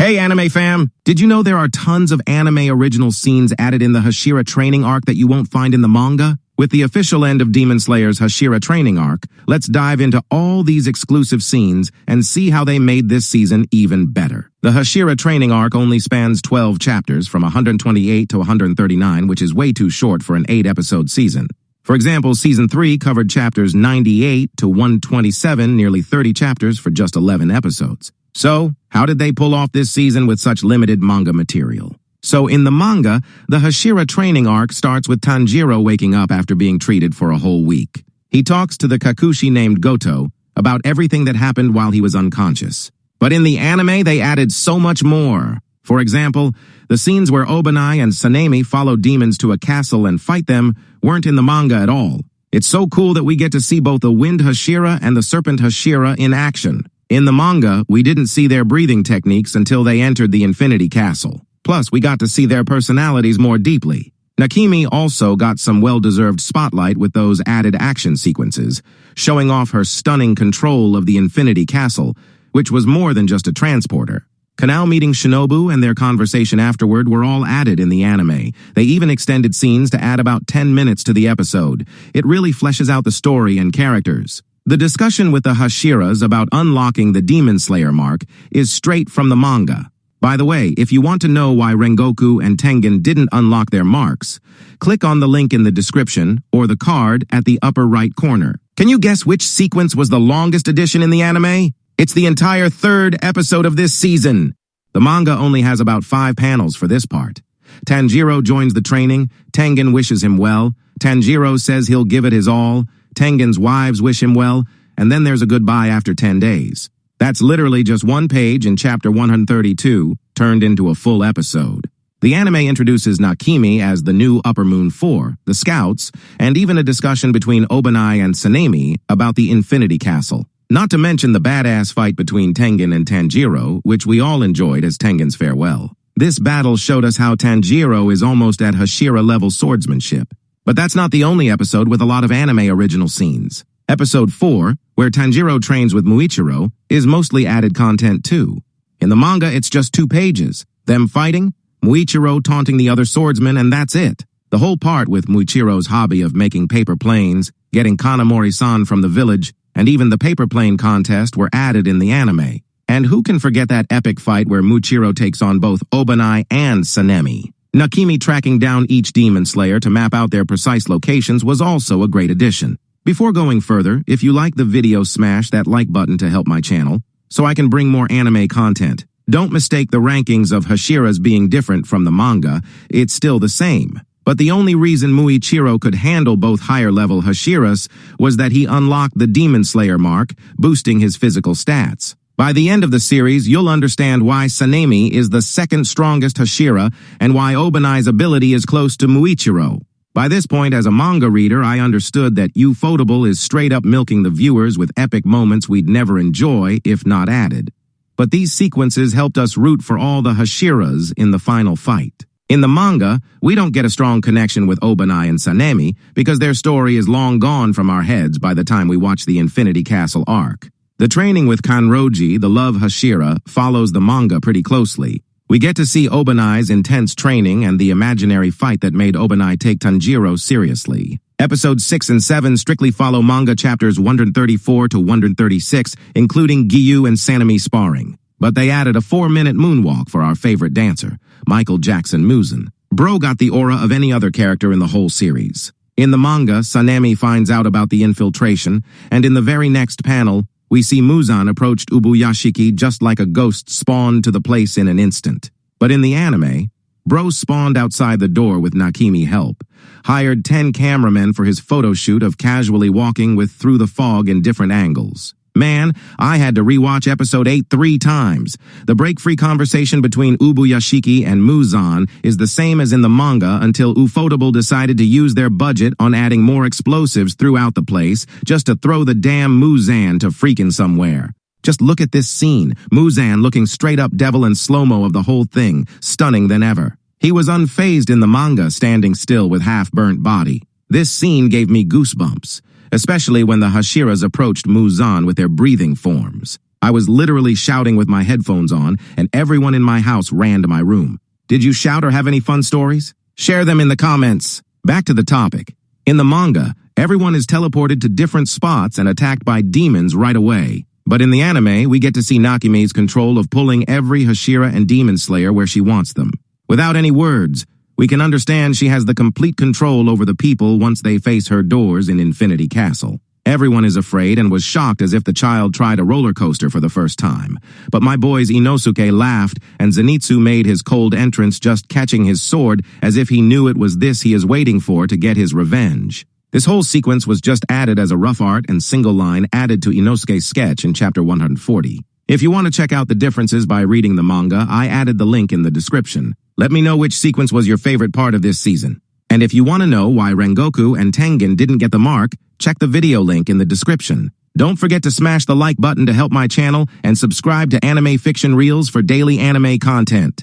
Hey anime fam! Did you know there are tons of anime original scenes added in the Hashira training arc that you won't find in the manga? With the official end of Demon Slayer's Hashira training arc, let's dive into all these exclusive scenes and see how they made this season even better. The Hashira training arc only spans 12 chapters from 128 to 139, which is way too short for an 8-episode season. For example, Season 3 covered chapters 98 to 127, nearly 30 chapters for just 11 episodes. So, how did they pull off this season with such limited manga material? So in the manga, the Hashira training arc starts with Tanjiro waking up after being treated for a whole week. He talks to the Kakushi named Goto about everything that happened while he was unconscious. But in the anime, they added so much more. For example, the scenes where Obanai and Sanemi follow demons to a castle and fight them weren't in the manga at all. It's so cool that we get to see both the Wind Hashira and the Serpent Hashira in action. In the manga, we didn't see their breathing techniques until they entered the Infinity Castle. Plus, we got to see their personalities more deeply. Nakimi also got some well-deserved spotlight with those added action sequences, showing off her stunning control of the Infinity Castle, which was more than just a transporter. Kanao meeting Shinobu and their conversation afterward were all added in the anime. They even extended scenes to add about 10 minutes to the episode. It really fleshes out the story and characters. The discussion with the Hashiras about unlocking the Demon Slayer mark is straight from the manga. By the way, if you want to know why Rengoku and Tengen didn't unlock their marks, click on the link in the description or the card at the upper right corner. Can you guess which sequence was the longest edition in the anime? It's the entire 3rd episode of this season. The manga only has about 5 panels for this part. Tanjiro joins the training, Tengen wishes him well, Tanjiro says he'll give it his all, Tengen's wives wish him well, and then there's a goodbye after 10 days. That's literally just one page in chapter 132, turned into a full episode. The anime introduces Nakimi as the new Upper Moon 4, the Scouts, and even a discussion between Obanai and Sanemi about the Infinity Castle. Not to mention the badass fight between Tengen and Tanjiro, which we all enjoyed as Tengen's farewell. This battle showed us how Tanjiro is almost at Hashira-level swordsmanship. But that's not the only episode with a lot of anime original scenes. Episode 4, where Tanjiro trains with Muichiro, is mostly added content too. In the manga, it's just 2 pages. Them fighting, Muichiro taunting the other swordsman, and that's it. The whole part with Muichiro's hobby of making paper planes, getting Kanamori-san from the village, and even the paper plane contest were added in the anime. And who can forget that epic fight where Muichiro takes on both Obanai and Sanemi? Nakimi tracking down each demon slayer to map out their precise locations was also a great addition. Before going further, if you like the video, smash that like button to help my channel, so I can bring more anime content. Don't mistake the rankings of Hashiras being different from the manga, it's still the same. But the only reason Muichiro could handle both higher-level Hashiras was that he unlocked the Demon Slayer mark, boosting his physical stats. By the end of the series, you'll understand why Sanemi is the 2nd strongest Hashira and why Obanai's ability is close to Muichiro. By this point, as a manga reader, I understood that Ufotable is straight up milking the viewers with epic moments we'd never enjoy if not added. But these sequences helped us root for all the Hashiras in the final fight. In the manga, we don't get a strong connection with Obanai and Sanemi because their story is long gone from our heads by the time we watch the Infinity Castle arc. The training with Kanroji, the love Hashira, follows the manga pretty closely. We get to see Obanai's intense training and the imaginary fight that made Obanai take Tanjiro seriously. Episodes 6 and 7 strictly follow manga chapters 134 to 136, including Giyu and Sanemi sparring. But they added a 4-minute moonwalk for our favorite dancer, Michael Jackson Muzan. Bro got the aura of any other character in the whole series. In the manga, Sanemi finds out about the infiltration, and in the very next panel, we see Muzan approached Ubuyashiki just like a ghost spawned to the place in an instant. But in the anime, Bro spawned outside the door with Nakimi help, hired 10 cameramen for his photo shoot of casually walking with through the fog in different angles. Man, I had to rewatch episode 8 3 times. The break-free conversation between Ubuyashiki and Muzan is the same as in the manga until Ufotable decided to use their budget on adding more explosives throughout the place just to throw the damn Muzan to freaking somewhere. Just look at this scene, Muzan looking straight up devil and slow-mo of the whole thing, stunning than ever. He was unfazed in the manga, standing still with half-burnt body. This scene gave me goosebumps, especially when the Hashiras approached Muzan with their breathing forms. I was literally shouting with my headphones on, and everyone in my house ran to my room. Did you shout or have any fun stories? Share them in the comments. Back to the topic. In the manga, everyone is teleported to different spots and attacked by demons right away. But in the anime, we get to see Nakime's control of pulling every Hashira and Demon Slayer where she wants them. Without any words, we can understand she has the complete control over the people once they face her doors in Infinity Castle. Everyone is afraid and was shocked as if the child tried a roller coaster for the first time. But my boys Inosuke laughed, and Zenitsu made his cold entrance just catching his sword as if he knew it was this he is waiting for to get his revenge. This whole sequence was just added as a rough art and single line added to Inosuke's sketch in chapter 140. If you want to check out the differences by reading the manga, I added the link in the description. Let me know which sequence was your favorite part of this season. And if you want to know why Rengoku and Tengen didn't get the mark, check the video link in the description. Don't forget to smash the like button to help my channel and subscribe to Anime Fiction Reels for daily anime content.